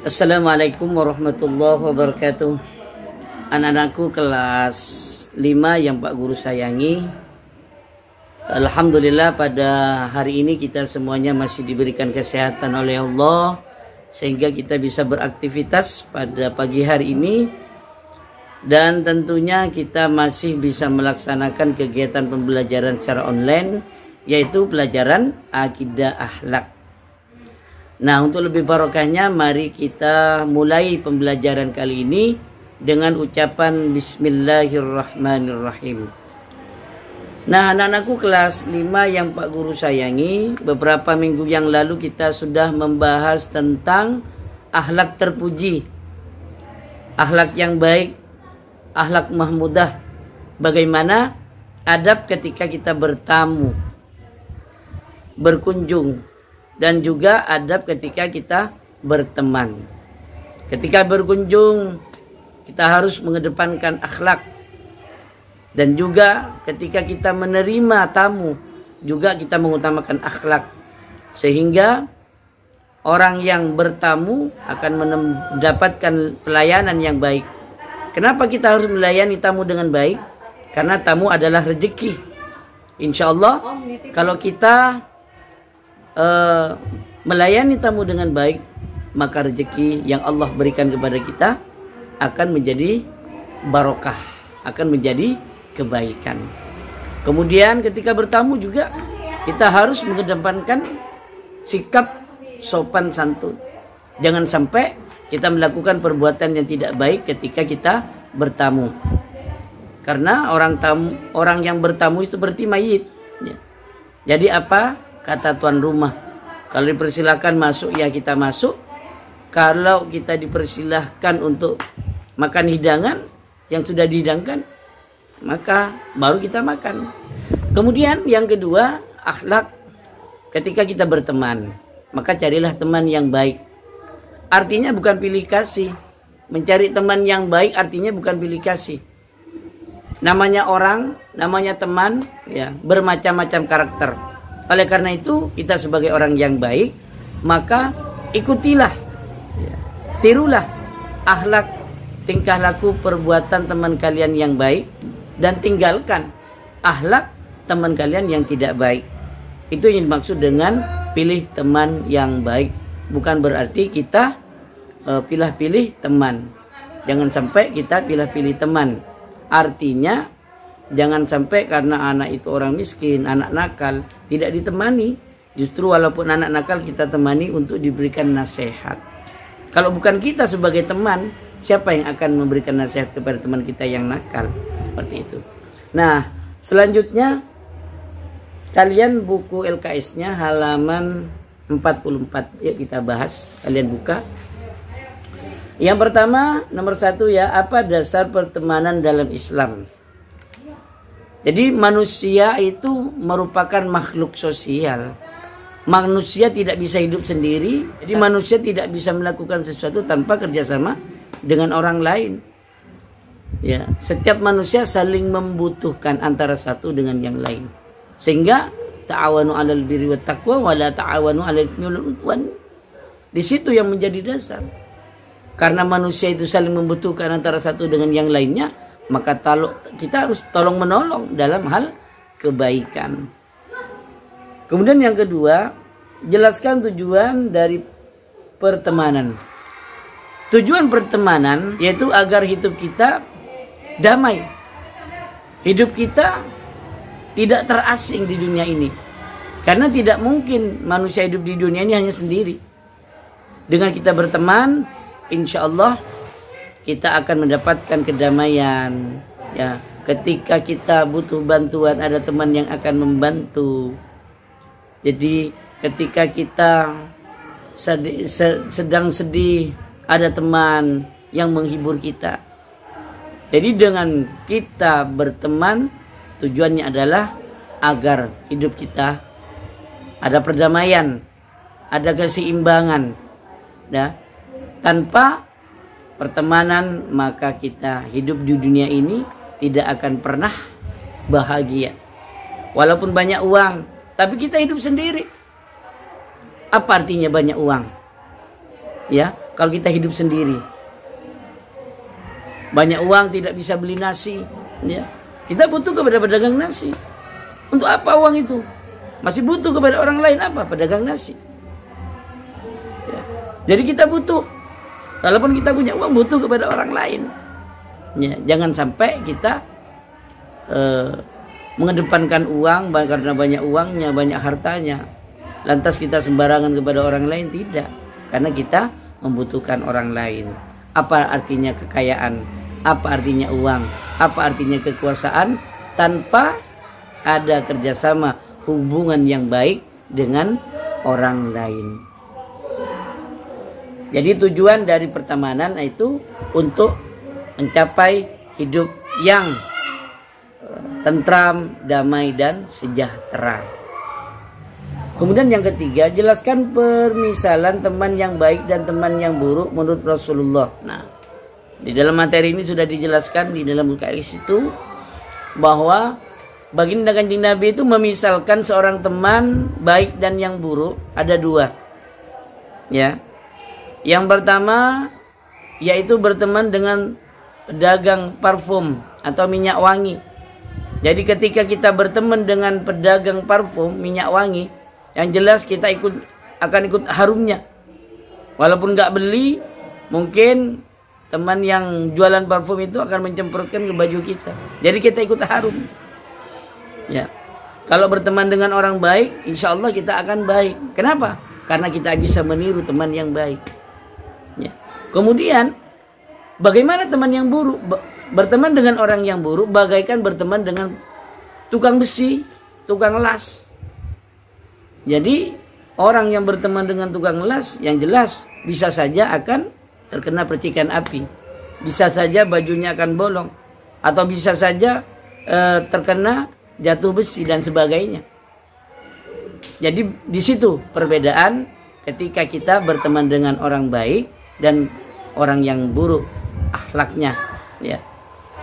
Assalamualaikum warahmatullahi wabarakatuh. Anak-anakku kelas 5 yang Pak Guru sayangi, alhamdulillah pada hari ini kita semuanya masih diberikan kesehatan oleh Allah sehingga kita bisa beraktivitas pada pagi hari ini, dan tentunya kita masih bisa melaksanakan kegiatan pembelajaran secara online, yaitu pelajaran akidah akhlak. Nah, untuk lebih barokahnya, mari kita mulai pembelajaran kali ini dengan ucapan Bismillahirrahmanirrahim. Nah, anak-anakku kelas 5 yang Pak Guru sayangi, beberapa minggu yang lalu kita sudah membahas tentang akhlak terpuji, akhlak yang baik, akhlak mahmudah. Bagaimana adab ketika kita bertamu, berkunjung, dan juga adab ketika kita berteman. Ketika berkunjung, kita harus mengedepankan akhlak. Dan juga ketika kita menerima tamu, juga kita mengutamakan akhlak. Sehingga orang yang bertamu akan mendapatkan pelayanan yang baik. Kenapa kita harus melayani tamu dengan baik? Karena tamu adalah rezeki. Insya Allah, kalau kita melayani tamu dengan baik, maka rezeki yang Allah berikan kepada kita akan menjadi barokah, akan menjadi kebaikan. Kemudian ketika bertamu juga kita harus mengedepankan sikap sopan santun. Jangan sampai kita melakukan perbuatan yang tidak baik ketika kita bertamu. Karena orang yang bertamu itu seperti mayit. Jadi apa kata tuan rumah? Kalau dipersilahkan masuk, ya kita masuk. Kalau kita dipersilahkan untuk makan hidangan yang sudah dihidangkan, maka baru kita makan. Kemudian yang kedua, akhlak ketika kita berteman. Maka carilah teman yang baik. Artinya bukan pilih kasih. Mencari teman yang baik artinya bukan pilih kasih. Namanya orang, namanya teman, ya, bermacam-macam karakter. Oleh karena itu, kita sebagai orang yang baik, maka ikutilah, ya, tirulah akhlak, tingkah laku, perbuatan teman kalian yang baik, dan tinggalkan akhlak teman kalian yang tidak baik. Itu yang dimaksud dengan pilih teman yang baik. Bukan berarti kita pilih-pilih teman. Jangan sampai kita pilih-pilih teman. Artinya jangan sampai karena anak itu orang miskin, anak nakal, tidak ditemani. Justru walaupun anak nakal kita temani untuk diberikan nasihat. Kalau bukan kita sebagai teman, siapa yang akan memberikan nasihat kepada teman kita yang nakal? Seperti itu. Nah, selanjutnya kalian buku LKS-nya halaman 44. Ya, kita bahas. Kalian buka. Yang pertama, nomor 1 ya, apa dasar pertemanan dalam Islam? Jadi manusia itu merupakan makhluk sosial. Manusia tidak bisa hidup sendiri. Jadi manusia tidak bisa melakukan sesuatu tanpa kerjasama dengan orang lain. Ya, setiap manusia saling membutuhkan antara satu dengan yang lain. Sehingga ta'awanu 'alal birri wat taqwa wa la ta'awanu 'alal itsmi wal 'udwan. Di situ yang menjadi dasar. Karena manusia itu saling membutuhkan antara satu dengan yang lainnya, maka kita harus tolong menolong dalam hal kebaikan. Kemudian yang kedua, jelaskan tujuan dari pertemanan. Tujuan pertemanan yaitu agar hidup kita damai. Hidup kita tidak terasing di dunia ini. Karena tidak mungkin manusia hidup di dunia ini hanya sendiri. Dengan kita berteman, insya Allah kita akan mendapatkan kedamaian. Ya, ketika kita butuh bantuan, ada teman yang akan membantu. Jadi ketika kita sedang sedih, ada teman yang menghibur kita. Jadi dengan kita berteman, tujuannya adalah agar hidup kita ada perdamaian, ada keseimbangan. Ya, tanpa pertemanan maka kita hidup di dunia ini tidak akan pernah bahagia. Walaupun banyak uang, tapi kita hidup sendiri. Apa artinya banyak uang? Ya, kalau kita hidup sendiri. Banyak uang tidak bisa beli nasi, ya. Kita butuh kepada pedagang nasi. Untuk apa uang itu? Masih butuh kepada orang lain apa? Pedagang nasi. Ya. Jadi kita butuh. Kalaupun kita punya uang, butuh kepada orang lain. Ya, jangan sampai kita mengedepankan uang karena banyak uangnya, banyak hartanya. Lantas kita sembarangan kepada orang lain, tidak. Karena kita membutuhkan orang lain. Apa artinya kekayaan? Apa artinya uang? Apa artinya kekuasaan? Tanpa ada kerjasama, hubungan yang baik dengan orang lain. Jadi tujuan dari pertemanan itu untuk mencapai hidup yang tentram, damai, dan sejahtera. Kemudian yang ketiga, jelaskan permisalan teman yang baik dan teman yang buruk menurut Rasulullah. Nah, di dalam materi ini sudah dijelaskan di dalam UKS itu bahwa baginda Kanjeng Nabi itu memisalkan seorang teman baik dan yang buruk ada dua. Ya. Yang pertama yaitu berteman dengan pedagang parfum atau minyak wangi. Jadi ketika kita berteman dengan pedagang parfum minyak wangi, yang jelas kita akan ikut harumnya. Walaupun nggak beli, mungkin teman yang jualan parfum itu akan mencemprotkan ke baju kita. Jadi kita ikut harum. Ya. Kalau berteman dengan orang baik, insya Allah kita akan baik. Kenapa? Karena kita bisa meniru teman yang baik. Ya. Kemudian, bagaimana teman yang buruk? Berteman dengan orang yang buruk bagaikan berteman dengan tukang besi, tukang las. Jadi orang yang berteman dengan tukang las yang jelas bisa saja akan terkena percikan api. Bisa saja bajunya akan bolong. Atau bisa saja terkena jatuh besi dan sebagainya. Jadi di situ perbedaan ketika kita berteman dengan orang baik dan orang yang buruk akhlaknya. Ya.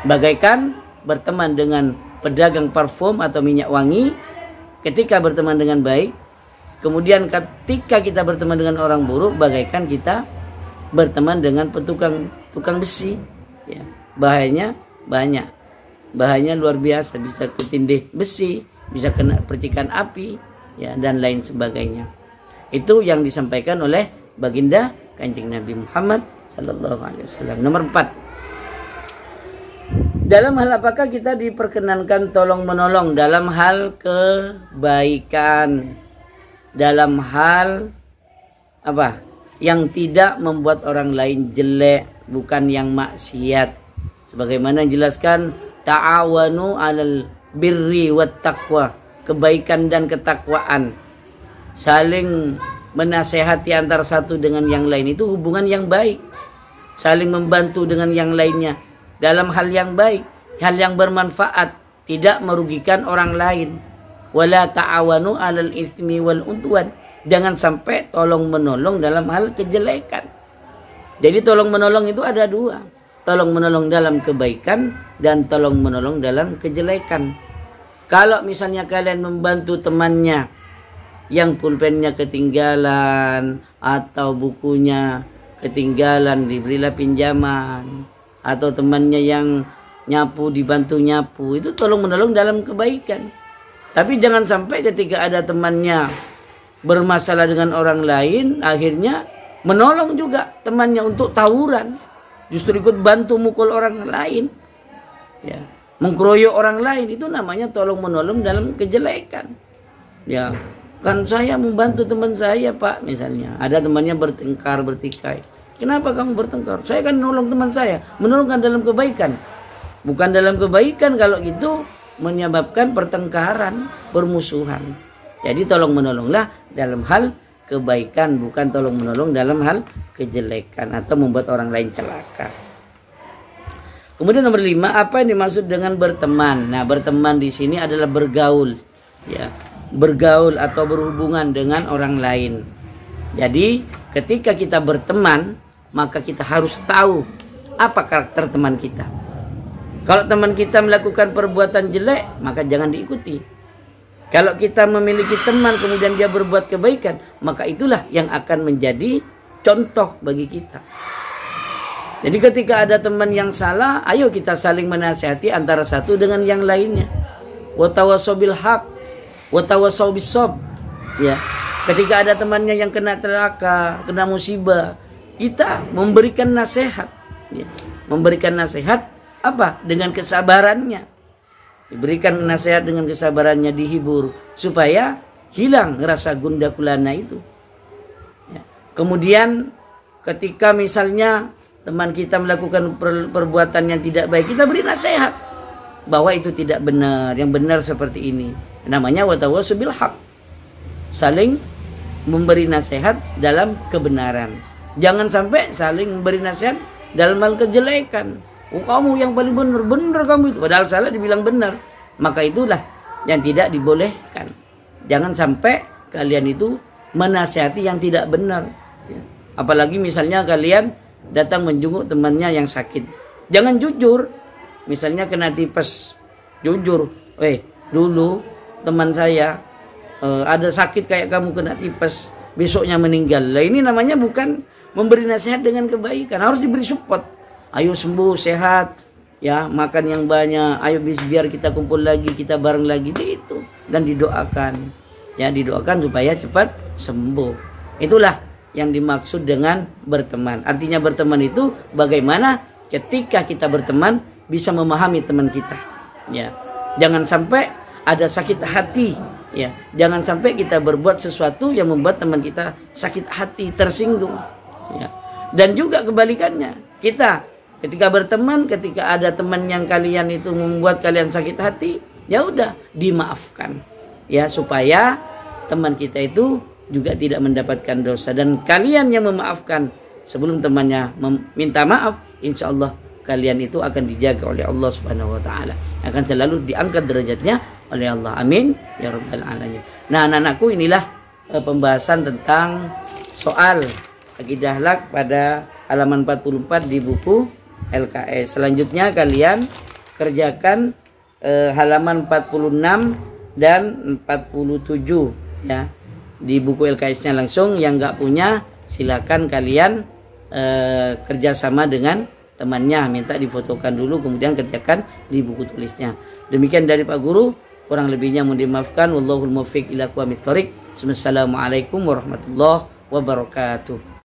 Bagaikan berteman dengan pedagang parfum atau minyak wangi ketika berteman dengan baik. Kemudian ketika kita berteman dengan orang buruk, bagaikan kita berteman dengan tukang besi. Ya, bahayanya banyak. Bahayanya luar biasa, bisa ketindih besi, bisa kena percikan api, ya, dan lain sebagainya. Itu yang disampaikan oleh baginda Kanjeng Nabi Muhammad sallallahu alaihi wasallam. Nomor 4. Dalam hal apakah kita diperkenankan tolong menolong? Dalam hal kebaikan, dalam hal apa? Yang tidak membuat orang lain jelek, bukan yang maksiat. Sebagaimana dijelaskan, ta'awanu 'alal birri wat taqwa, kebaikan dan ketakwaan. Saling menasehati antara satu dengan yang lain itu hubungan yang baik. Saling membantu dengan yang lainnya dalam hal yang baik, hal yang bermanfaat, tidak merugikan orang lain. Wala ta'awanu 'alal itsmi wal udwan. Jangan sampai tolong menolong dalam hal kejelekan. Jadi tolong menolong itu ada dua. Tolong menolong dalam kebaikan dan tolong menolong dalam kejelekan. Kalau misalnya kalian membantu temannya yang pulpennya ketinggalan atau bukunya ketinggalan, diberilah pinjaman. Atau temannya yang nyapu dibantu nyapu, itu tolong menolong dalam kebaikan. Tapi jangan sampai ketika ada temannya bermasalah dengan orang lain, akhirnya menolong juga temannya untuk tawuran, justru ikut bantu mukul orang lain, ya, mengkeroyok orang lain. Itu namanya tolong menolong dalam kejelekan. Ya, kan saya membantu teman saya, Pak, misalnya ada temannya bertengkar, bertikai. Kenapa kamu bertengkar? Saya kan menolong teman saya, menolongkan dalam kebaikan. Bukan dalam kebaikan, kalau gitu menyebabkan pertengkaran, permusuhan. Jadi tolong menolonglah dalam hal kebaikan, bukan tolong menolong dalam hal kejelekan atau membuat orang lain celaka. Kemudian nomor 5, apa yang dimaksud dengan berteman? Nah, berteman di sini adalah bergaul, ya, bergaul atau berhubungan dengan orang lain. Jadi ketika kita berteman, maka kita harus tahu apa karakter teman kita. Kalau teman kita melakukan perbuatan jelek, maka jangan diikuti. Kalau kita memiliki teman kemudian dia berbuat kebaikan, maka itulah yang akan menjadi contoh bagi kita. Jadi ketika ada teman yang salah, ayo kita saling menasihati antara satu dengan yang lainnya. Wa tawassaw bil haq, wa tawassaw bis sabr. Ya. Ketika ada temannya yang kena celaka, kena musibah, kita memberikan nasihat. Ya. Memberikan nasihat apa? Dengan kesabarannya. Diberikan nasihat dengan kesabarannya, dihibur supaya hilang rasa gundah gulana itu. Ya. Kemudian ketika misalnya teman kita melakukan perbuatan yang tidak baik, kita beri nasihat bahwa itu tidak benar, yang benar seperti ini. Namanya wa tawassaw bil haq. Saling memberi nasihat dalam kebenaran. Jangan sampai saling memberi nasihat dalam hal kejelekan. Oh, kamu yang paling benar, benar kamu itu. Padahal salah dibilang benar. Maka itulah yang tidak dibolehkan. Jangan sampai kalian itu menasihati yang tidak benar. Apalagi misalnya kalian datang menjenguk temannya yang sakit. Jangan jujur. Misalnya kena tipes, jujur. Dulu teman saya ada sakit kayak kamu kena tipes, besoknya meninggal. Lah ini namanya bukan memberi nasihat dengan kebaikan. Harus diberi support. Ayo sembuh, sehat, ya, makan yang banyak. Ayo biar kita kumpul lagi, kita bareng lagi, itu. Dan didoakan. Ya, didoakan supaya cepat sembuh. Itulah yang dimaksud dengan berteman. Artinya berteman itu bagaimana ketika kita berteman bisa memahami teman kita. Ya. Jangan sampai ada sakit hati, ya. Jangan sampai kita berbuat sesuatu yang membuat teman kita sakit hati, tersinggung. Ya. Dan juga kebalikannya. Kita ketika berteman, ketika ada teman yang kalian itu membuat kalian sakit hati, ya udah dimaafkan. Ya, supaya teman kita itu juga tidak mendapatkan dosa, dan kalian yang memaafkan sebelum temannya meminta maaf, insya Allah kalian itu akan dijaga oleh Allah Subhanahu wa taala, akan selalu diangkat derajatnya oleh Allah. Amin ya rabbal alamin. Nah, anak-anakku, inilah pembahasan tentang soal akidah akhlak pada halaman 44 di buku LKS. Selanjutnya kalian kerjakan halaman 46 dan 47 ya. Di buku LKS-nya langsung. Yang nggak punya silakan kalian kerjasama dengan temannya, minta difotokan dulu kemudian kerjakan di buku tulisnya. Demikian dari Pak Guru, kurang lebihnya mohon dimaafkan. Wallahul muwaffiq ila aqwamit thoriq. Wassalamualaikum warahmatullahi wabarakatuh.